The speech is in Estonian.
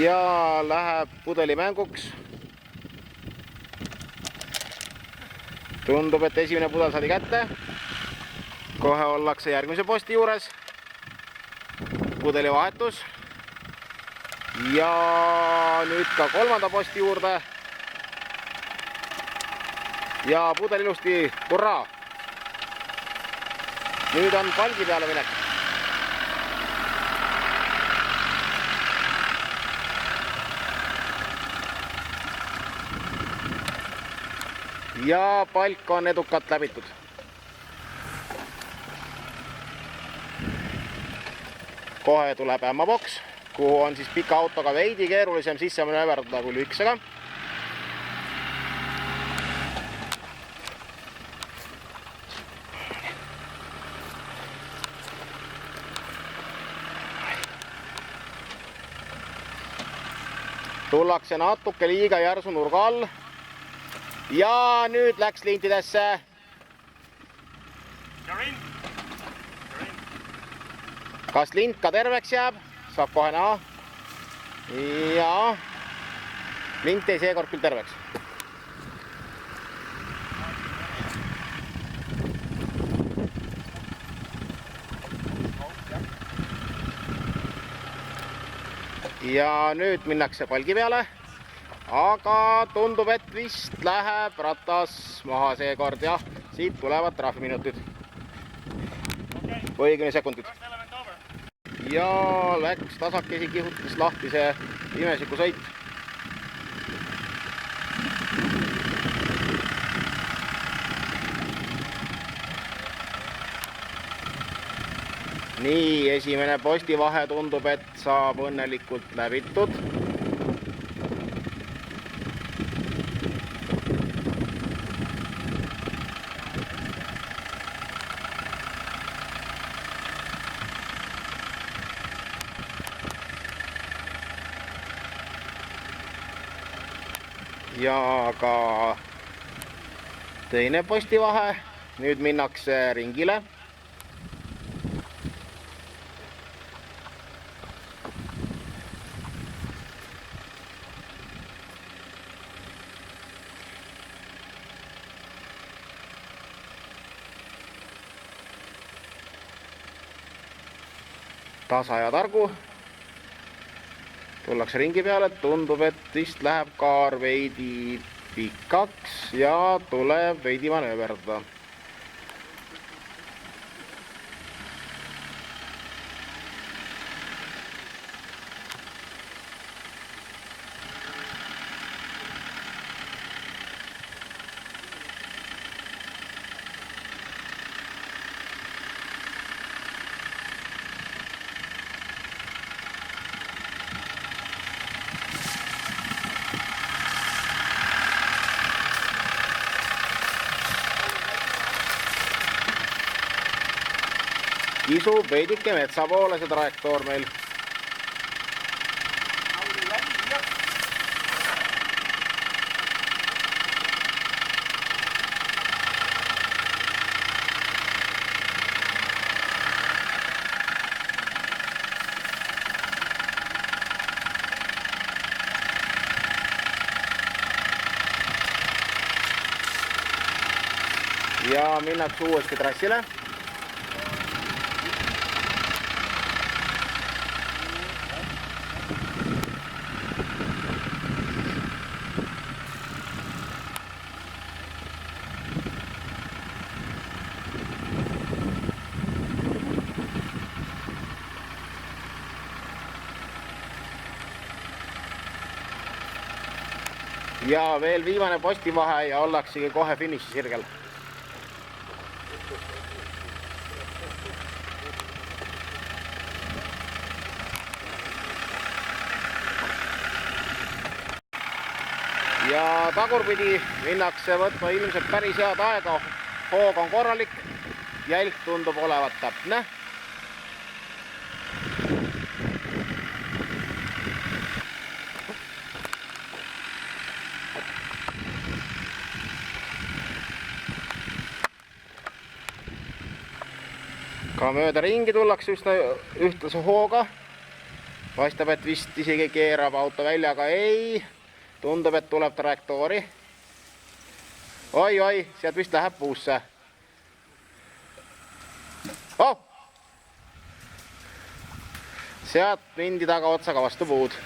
Ja läheb pudelimänguks. Tundub, et esimene pudel saadi kätte. Kohe ollakse järgmise posti juures. Pudeli vahetus. Ja nüüd ka kolmanda posti juurde. Ja pudel ilusti, hurraa! Nüüd on palgi peale minek. Ja palk on edukalt läbitud. Kohe tuleb ämmaboks, kuhu on siis pika autoga veidi keerulisem sisse manööverdada kui lüksega. Tullakse natuke liiga järsu nurga all. Ja nüüd läks lintidesse. Kas lint ka terveks jääb? Saab kohe näha. Ja lint ei seekord küll terveks. Ja nüüd minnakse palgi peale. Aga tundub, et vist läheb ratas maha seekord ja siit tulevad trahviminutid. Õigeni sekundid. Ja läks tasakesi kihutades lahti see imesiku sõit. Nii, esimene postivahe tundub, et saab õnnelikult läbitud. Ja ka teine postivahe. Nüüd minnakse ringile. Tasa ja targu. Tullakse ringi peale, tundub, et vist läheb kaar veidi pikaks ja tuleb veidi manööverdada. Kisub veidike metsa poole see trajektoor meil. Ja minnakse uuesti trassile. Ja veel viimane postivahe ja ollaksegi kohe finiši sirgel. ja tagurpidi minnakse võtma ilmselt päris head aega. Hoog on korralik, jälg tundub olevat täpne. Ka mööda ringi tullakse ühtlase hooga. Paistab, et vist isegi keerab auto välja, aga ei. Tundub, et tuleb trajektoori. Oi, sealt vist läheb puusse. Oh! Sealt mindi taga otsaga vastu puud.